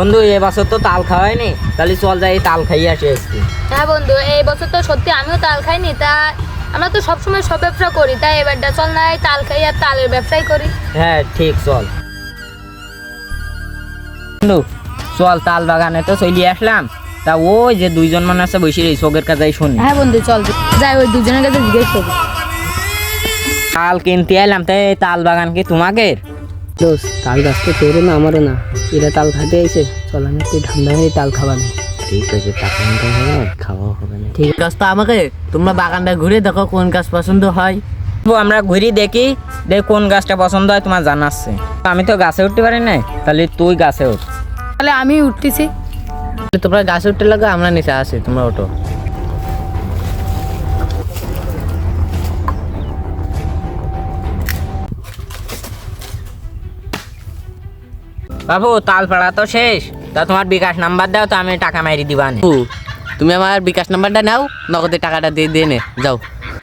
বন্ধু এবছর তো তাল খাওয়াইনি, তাহলে চল যাই তাল খাইয়ে আসি আজকে। হ্যাঁ বন্ধু, এই বছর তো সত্যি আমিও তাল খাইনি, তা আমরা তো সবসময় সব ব্যবসা করি, তাই এবারটা চল না তাল খাই আর তালের ব্যবসাই করি। হ্যাঁ ঠিক, চল বন্ধু চল, তাল বাগানে তো চলিয়ে আসলাম। তা ওই যে দুইজন মনে আছে বসে এই চোখের কাছে শুনি। হ্যাঁ বন্ধু চল যাই, ওই দুজনের কাছে জিজ্ঞেস করি। তাল কিনতে এলাম, তাই তাল বাগান কি তোমাকে? দোস্ত তাল গাছ তো তোরও না আমারও না, এরা তাল খাতে আইছে, চল আমি একটু ঠান্ডা হয়ে তাল খাবানো। ঠিক আছে, টাকা খাওয়া হবে না। ঠিক গাছ তো আমাকে, তোমরা বাগানটা ঘুরে দেখো কোন গাছ পছন্দ হয়। আমরা ঘুরি দেখি, দেখ কোন গাছটা পছন্দ হয় তোমার জানাচ্ছে। আমি তো গাছে উঠতে পারি না, তাহলে তুই গাছে উঠ। তাহলে আমি উঠতেছি। তোমরা গাছে উঠতে লাগো, আমরা নিচে আসি, তোমরা ওঠো। বাবু তাল পাড়া তো শেষ, তা তোমার বিকাশ নাম্বার দাও, তো আমি টাকা মারি দিবানি। তুমি আমার বিকাশ নাম্বারটা নাও, নগদে টাকাটা দিয়ে দিয়ে নে যাও।